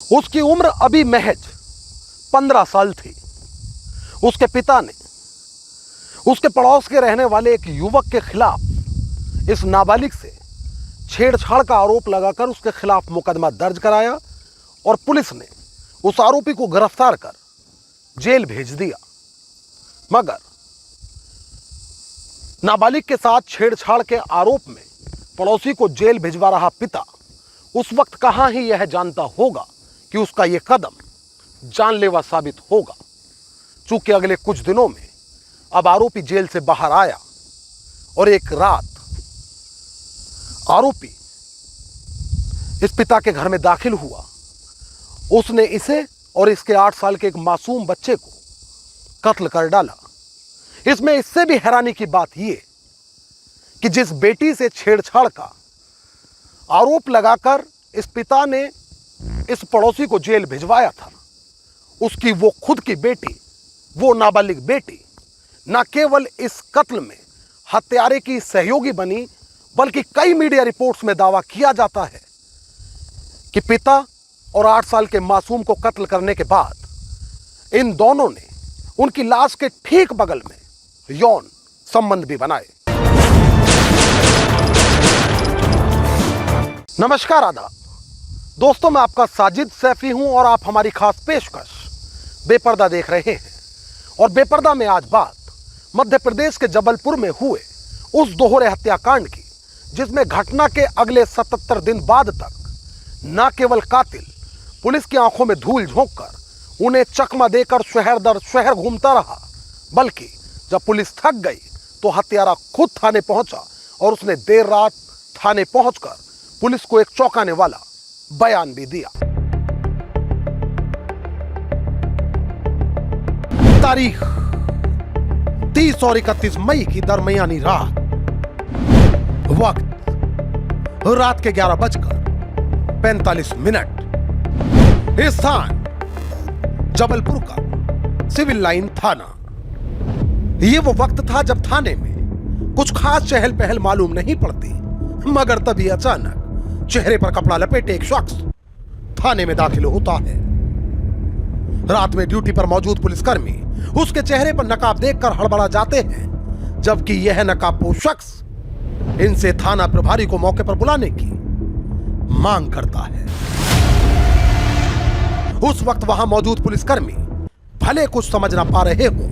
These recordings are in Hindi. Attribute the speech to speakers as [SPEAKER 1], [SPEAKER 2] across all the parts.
[SPEAKER 1] उसकी उम्र अभी महज 15 साल थी। उसके पिता ने उसके पड़ोस के रहने वाले एक युवक के खिलाफ इस नाबालिग से छेड़छाड़ का आरोप लगाकर उसके खिलाफ मुकदमा दर्ज कराया और पुलिस ने उस आरोपी को गिरफ्तार कर जेल भेज दिया। मगर नाबालिग के साथ छेड़छाड़ के आरोप में पड़ोसी को जेल भिजवा रहा पिता उस वक्त कहां ही यह जानता होगा कि उसका यह कदम जानलेवा साबित होगा। चूंकि अगले कुछ दिनों में अब आरोपी जेल से बाहर आया और एक रात आरोपी इस पिता के घर में दाखिल हुआ। उसने इसे और इसके 8 साल के एक मासूम बच्चे को कत्ल कर डाला। इसमें इससे भी हैरानी की बात यह कि जिस बेटी से छेड़छाड़ का आरोप लगाकर इस पिता ने इस पड़ोसी को जेल भिजवाया था, उसकी वो खुद की बेटी, वो नाबालिग बेटी न केवल इस कत्ल में हत्यारे की सहयोगी बनी, बल्कि कई मीडिया रिपोर्ट्स में दावा किया जाता है कि पिता और 8 साल के मासूम को कत्ल करने के बाद इन दोनों ने उनकी लाश के ठीक बगल में यौन संबंध भी बनाए। नमस्कार, आदाब दोस्तों, मैं आपका साजिद सैफी हूं और आप हमारी खास पेशकश बेपर्दा देख रहे हैं। और बेपर्दा में आज बात मध्य प्रदेश के जबलपुर में हुए उस दोहरे हत्याकांड की, जिसमें घटना के अगले 77 दिन बाद तक न केवल कातिल पुलिस की आंखों में धूल झोंककर उन्हें चकमा देकर शहर दर शहर घूमता रहा, बल्कि जब पुलिस थक गई तो हत्यारा खुद थाने पहुंचा और उसने देर रात थाने पहुंचकर पुलिस को एक चौंकाने वाला बयान भी दिया। तारीख 30 और 31 मई की दरमियानी रात, वक्त रात के 11:45। स्थान जबलपुर का सिविल लाइन थाना। यह वो वक्त था जब थाने में कुछ खास चहल पहल मालूम नहीं पड़ती, मगर तभी अचानक चेहरे पर कपड़ा लपेटे एक शख्स थाने में दाखिल होता है। रात में ड्यूटी पर मौजूद पुलिसकर्मी उसके चेहरे पर नकाब देखकर हड़बड़ा जाते हैं, जबकि यह नकाबपोश शख्स इनसे थाना प्रभारी को मौके पर बुलाने की मांग करता है। उस वक्त वहां मौजूद पुलिसकर्मी भले कुछ समझ ना पा रहे हो,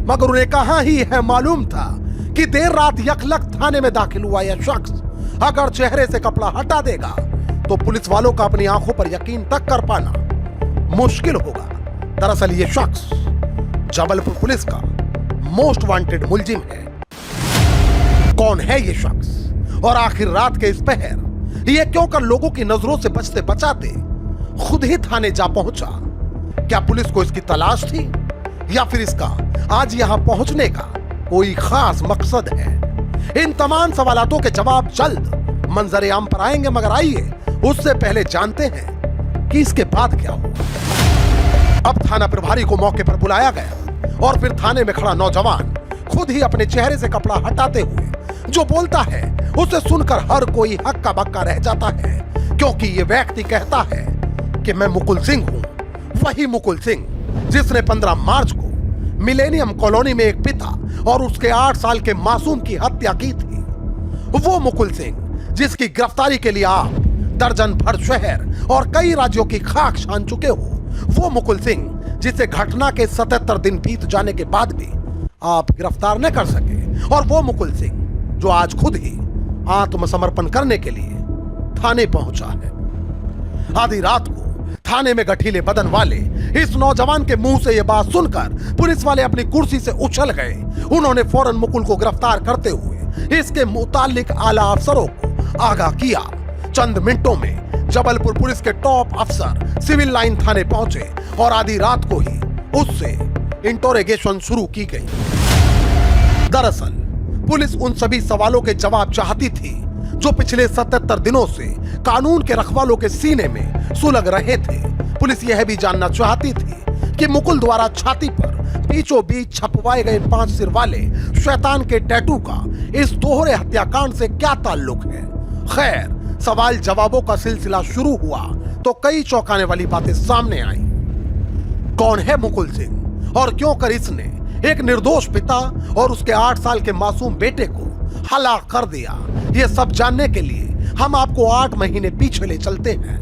[SPEAKER 1] मगर उन्हें कहां ही है मालूम था कि देर रात यकलक थाने में दाखिल हुआ यह शख्स अगर चेहरे से कपड़ा हटा देगा तो पुलिस वालों का अपनी आंखों पर यकीन तक कर पाना मुश्किल होगा। दरअसल यह शख्स जबलपुर पुलिस का मोस्ट वांटेड मुलजिम है। कौन है यह शख्स और आखिर रात के इस पहर यह क्यों कर लोगों की नजरों से बचते बचाते खुद ही थाने जा पहुंचा? क्या पुलिस को इसकी तलाश थी या फिर इसका आज यहां पहुंचने का कोई खास मकसद है? इन तमाम सवालों के जवाब जल्द मंजरे आम पर आएंगे, मगर आइए उससे पहले जानते हैं कि इसके बाद क्या हुआ। अब थाना प्रभारी को मौके पर बुलाया गया और फिर थाने में खड़ा नौजवान खुद ही अपने चेहरे से कपड़ा हटाते हुए जो बोलता है उसे सुनकर हर कोई हक्का बक्का रह जाता है, क्योंकि ये व्यक्ति कहता है कि मैं मुकुल सिंह हूं, वही मुकुल सिंह जिसने 15 मार्च को मिलेनियम कॉलोनी में एक पिता और उसके 8 साल के मासूम की हत्या की थी। वो मुकुल सिंह जिसकी गिरफ्तारी के लिए आप दर्जन भर शहर और कई राज्यों की खाक छान चुके हो। वो मुकुल सिंह जिसे घटना के 77 दिन बीत जाने के बाद भी आप गिरफ्तार न कर सके, और वो मुकुल सिंह जो आज खुद ही आत्मसमर्पण करने के लिए थाने पहुंचा है। आधी रात को थाने में गठीले बदन वाले इस नौजवान के मुंह से यह बात सुनकर पुलिस वाले अपनी कुर्सी से उछल गए। उन्होंने फौरन मुकुल को गिरफ्तार करते हुए इसके मुतालिक आला अफसरों को आगाह किया। चंद मिनटों में जबलपुर पुलिस के टॉप अफसर सिविल लाइन थाने पहुंचे और आधी रात को ही उससे इंटरोगेशन शुरू की गई। दरअसल पुलिस उन सभी सवालों के जवाब चाहती थी जो पिछले 77 दिनों से कानून के रखवालों के सीने में सुलग रहे थे। पुलिस यह भी जानना चाहती थी कि मुकुल द्वारा छाती पर बीचों बीच छपवाए गए 5 सिर वाले शैतान के टैटू का इस दोहरे हत्याकांड से क्या ताल्लुक है। खैर, सवाल जवाबों का सिलसिला शुरू हुआ तो कई चौंकाने वाली बातें सामने आई। कौन है मुकुल सिंह और क्यों कर इसने एक निर्दोष पिता और उसके 8 साल के मासूम बेटे को हलाक कर दिया, ये सब जानने के लिए हम आपको 8 महीने पीछे ले चलते हैं।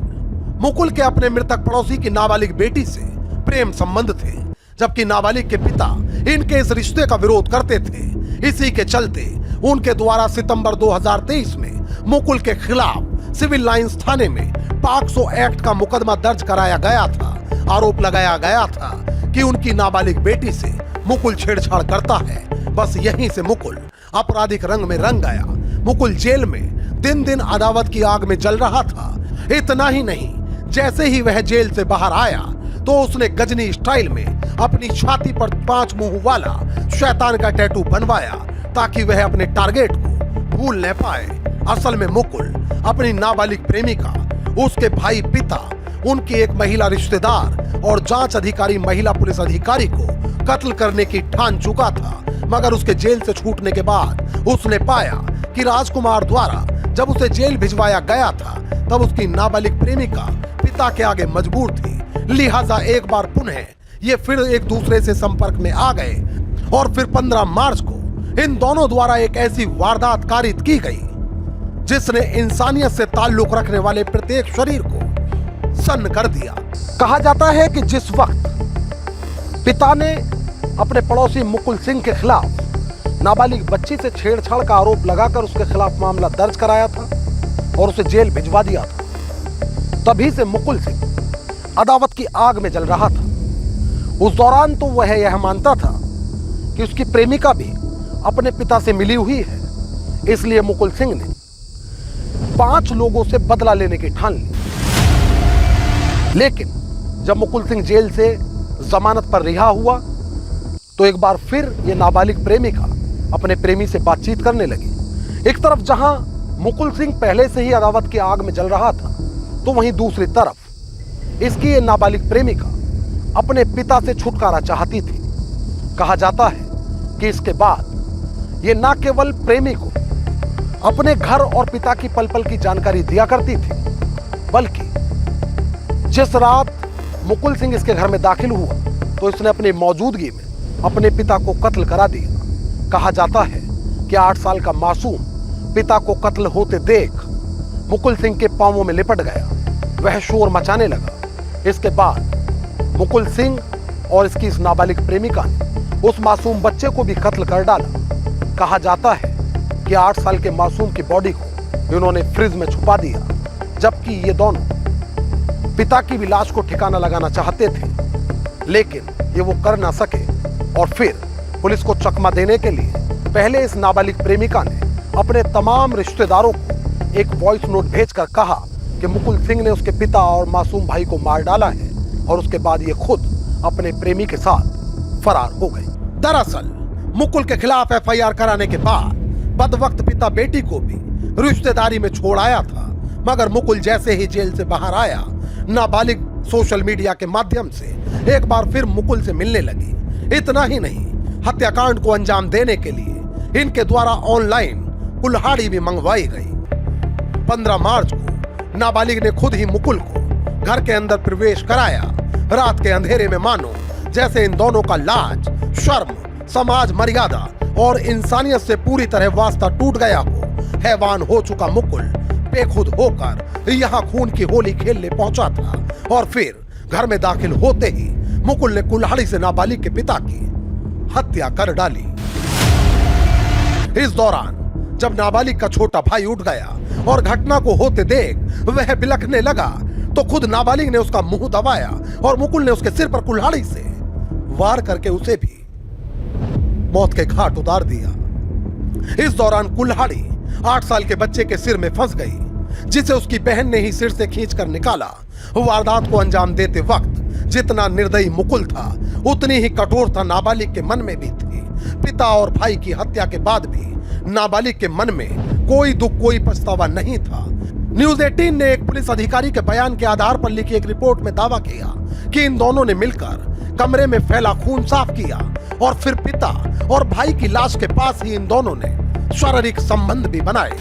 [SPEAKER 1] मुकुल के अपने मृतक पड़ोसी की नाबालिग बेटी से प्रेम संबंध थे, जबकि नाबालिग के पिता इनके इस रिश्ते का विरोध करते थे। इसी के चलते उनके द्वारा सितंबर 2023 में मुकुल के खिलाफ सिविल लाइंस थाने में पॉक्सो एक्ट का मुकदमा दर्ज कराया गया था। आरोप लगाया गया था कि उनकी नाबालिग बेटी से मुकुल छेड़छाड़ करता है। बस यहीं से मुकुल आपराधिक रंग में रंग गया। मुकुल जेल में दिन दिन अदावत की आग में जल रहा था। इतना ही नहीं, जैसे ही वह जेल से बाहर आया तो उसने गजनी स्टाइल में अपनी छाती पर 5 मुंह वाला शैतान का टैटू बनवाया ताकि वह अपने टारगेट को भूल न पाए। असल में मुकुल अपनी नाबालिग प्रेमिका, उसके भाई, पिता, उनकी एक महिला रिश्तेदार और जांच अधिकारी महिला पुलिस अधिकारी को कत्ल करने की ठान चुका था। मगर उसके जेल से छूटने के बाद उसने पाया कि राजकुमार द्वारा जब उसे जेल भिजवाया गया था तब उसकी नाबालिग प्रेमिका पिता के आगे मजबूर थी। लिहाजा एक बार पुनः ये फिर एक दूसरे से संपर्क में आ गए और फिर 15 मार्च को इन दोनों द्वारा एक ऐसी वारदात कारित की गई जिसने इंसानियत से ताल्लुक रखने वाले प्रत्येक शरीर को सन्न कर दिया। कहा जाता है कि जिस वक्त पिता ने अपने पड़ोसी मुकुल सिंह के खिलाफ नाबालिग बच्ची से छेड़छाड़ का आरोप लगाकर उसके खिलाफ मामला दर्ज कराया था और उसे जेल भिजवा दिया था, तभी से मुकुल सिंह अदावत की आग में जल रहा था। उस दौरान तो वह यह मानता था कि उसकी प्रेमिका भी अपने पिता से मिली हुई है, इसलिए मुकुल सिंह ने 5 लोगों से बदला लेने की ठान ली। लेकिन जब मुकुल सिंह जेल से जमानत पर रिहा हुआ तो एक बार फिर यह नाबालिग प्रेमिका अपने प्रेमी से बातचीत करने लगी। एक तरफ जहां मुकुल सिंह पहले से ही अदावत की आग में जल रहा था, तो वहीं दूसरी तरफ इसकी ये नाबालिग प्रेमिका अपने पिता से छुटकारा चाहती थी। कहा जाता है कि इसके बाद ये न केवल प्रेमी को अपने घर और पिता की पल पल की जानकारी दिया करती थी, बल्कि जिस रात मुकुल सिंह इसके घर में दाखिल हुआ तो इसने अपनी मौजूदगी में अपने पिता को कत्ल करा दिया। कहा जाता है कि 8 साल का मासूम पिता को कत्ल होते देख मुकुल सिंह के पांवों में लिपट गया। वह शोर मचाने लगा। इसके बाद मुकुल सिंह और इसकी इस नाबालिग प्रेमिका ने उस मासूम बच्चे को भी कत्ल कर डाला। कहा जाता है कि 8 साल के मासूम की बॉडी को इन्होंने फ्रिज में छुपा दिया, जबकि ये दोनों पिता की भी लाश को ठिकाना लगाना चाहते थे, लेकिन ये वो कर ना सके। और फिर पुलिस को चकमा देने के लिए पहले इस नाबालिग प्रेमिका ने अपने तमाम रिश्तेदारों को एक वॉइस नोट भेजकर कहा कि मुकुल सिंह ने उसके पिता और मासूम भाई को मार डाला है, और उसके बाद ये खुद अपने प्रेमी के साथ फरार हो गई। दरअसल मुकुल के खिलाफ FIR कराने के बाद बदवक्त पिता बेटी को भी रिश्तेदारी में छोड़ आया था, मगर मुकुल जैसे ही जेल से बाहर आया, नाबालिग सोशल मीडिया के माध्यम से एक बार फिर मुकुल से मिलने लगी। इतना ही नहीं, हत्याकांड को अंजाम देने के लिए इनके द्वारा ऑनलाइन कुल्हाड़ी भी मंगवाई गई। 15 मार्च को नाबालिग ने खुद ही मुकुल को घर के अंदर प्रवेश कराया। रात के अंधेरे में मानो जैसे इन दोनों का लाज, शर्म, समाज मर्यादा और इंसानियत से पूरी तरह वास्ता टूट गया हो। हैवान हो चुका मुकुल बेखुद होकर यहाँ खून की होली खेलने पहुंचा था, और फिर घर में दाखिल होते ही मुकुल ने कुल्हाड़ी से नाबालिग के पिता की हत्या कर डाली। इस दौरान जब नाबालिग का छोटा भाई उठ गया और घटना को होते देख वह बिलखने लगा, तो खुद नाबालिग ने उसका मुंह दबाया और मुकुल ने उसके सिर पर कुल्हाड़ी से वार करके उसे भी मौत के घाट उतार दिया। इस दौरान कुल्हाड़ी 8 साल के बच्चे के सिर में फंस गई, जिसे उसकी बहन ने ही सिर से खींचकर निकाला। वारदात को अंजाम देते वक्त जितना निर्दयी मुकुल था, उतनी ही कठोरता नाबालिग के मन में भी थी। पिता और भाई की हत्या के बाद भी नाबालिग के मन में कोई दुख, कोई पछतावा नहीं था। न्यूज़ 18 ने एक पुलिस अधिकारी के बयान के आधार पर लिखी एक रिपोर्ट में दावा किया कि इन दोनों ने मिलकर कमरे में फैला खून साफ किया और फिर पिता और भाई की लाश के पास ही इन दोनों ने शारीरिक संबंध भी बनाए।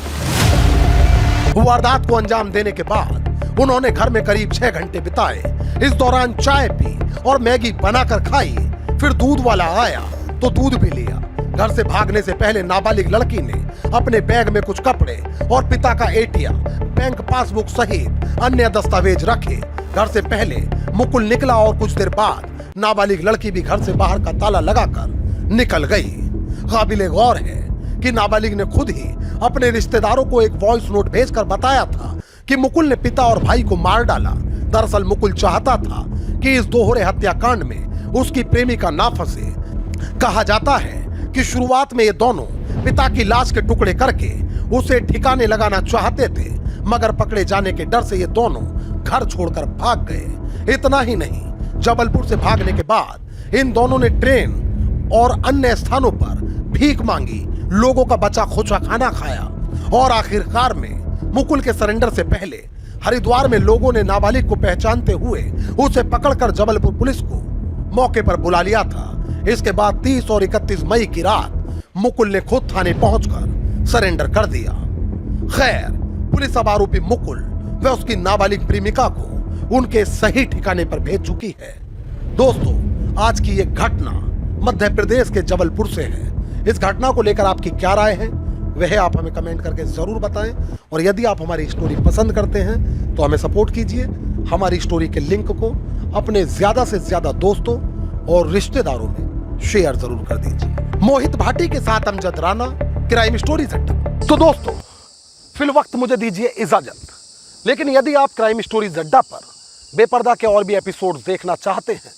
[SPEAKER 1] वारदात को अंजाम देने के बाद उन्होंने घर में करीब 6 घंटे बिताए। इस दौरान चाय पी और मैगी बनाकर खाई। फिर दूध वाला आया तो दूध भी लिया। घर से भागने से पहले नाबालिग लड़की ने अपने बैग में कुछ कपड़े और पिता का एटीएम, बैंक पासबुक सहित अन्य दस्तावेज रखे। घर से पहले मुकुल निकला और कुछ देर बाद नाबालिग लड़की भी घर से बाहर का ताला लगाकर निकल गई। काबिले गौर है कि नाबालिग ने खुद ही अपने रिश्तेदारों को एक वॉइस नोट भेजकर बताया था कि मुकुल ने पिता और भाई को मार डाला। दरअसल मुकुल चाहता था कि इस दोहरे हत्याकांड में उसकी प्रेमिका ना फंसे। कहा जाता है कि शुरुआत में ये दोनों पिता की लाश के टुकड़े करके उसे ठिकाने लगाना चाहते थे, मगर पकड़े जाने के डर से ये दोनों घर छोड़कर भाग गए। इतना ही नहीं, जबलपुर से भागने के बाद इन दोनों ने ट्रेन और अन्य स्थानों पर भीख मांगी, लोगों का बचा खोचा खाना खाया और आखिरकार में मुकुल के सरेंडर से पहले हरिद्वार में लोगों ने नाबालिग को पहचानते हुए उसे पकड़कर जबलपुर पुलिस को मौके पर बुला लिया था। इसके बाद 30 और 31 मई की रात मुकुल ने खुद थाने पहुंचकर सरेंडर कर दिया। खैर, पुलिस अब आरोपी मुकुल व उसकी नाबालिग प्रेमिका को उनके सही ठिकाने पर भेज चुकी है। दोस्तों, आज की ये घटना मध्य प्रदेश के जबलपुर से है। इस घटना को लेकर आपकी क्या राय है वह आप हमें कमेंट करके जरूर बताएं। और यदि आप हमारी स्टोरी पसंद करते हैं तो हमें सपोर्ट कीजिए। हमारी स्टोरी के लिंक को अपने ज्यादा से ज्यादा दोस्तों और रिश्तेदारों में शेयर जरूर कर दीजिए। मोहित भाटी के साथ अमजद राना, क्राइम स्टोरीज अड्डा। तो दोस्तों, फिल वक्त मुझे दीजिए इजाजत। लेकिन यदि आप क्राइम स्टोरीज अड्डा पर बेपर्दा के और भी एपिसोड देखना चाहते हैं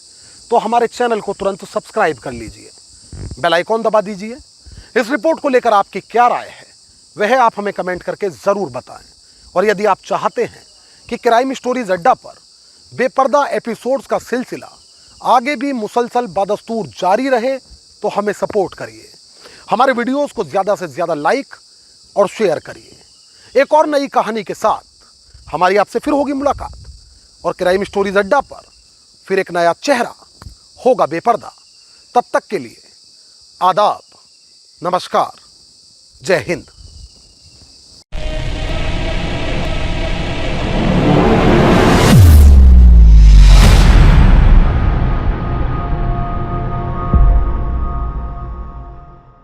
[SPEAKER 1] तो हमारे चैनल को तुरंत सब्सक्राइब कर लीजिए, बेल आइकॉन दबा दीजिए। इस रिपोर्ट को लेकर आपकी क्या राय है वह आप हमें कमेंट करके जरूर बताएं। और यदि आप चाहते हैं कि क्राइम स्टोरीज अड्डा पर बेपर्दा एपिसोड्स का सिलसिला आगे भी मुसलसल बदस्तूर जारी रहे तो हमें सपोर्ट करिए। हमारे वीडियोस को ज़्यादा से ज़्यादा लाइक और शेयर करिए। एक और नई कहानी के साथ हमारी आपसे फिर होगी मुलाकात और क्राइम स्टोरीज अड्डा पर फिर एक नया चेहरा होगा बेपर्दा। तब तक के लिए आदाब, नमस्कार, जय हिंद।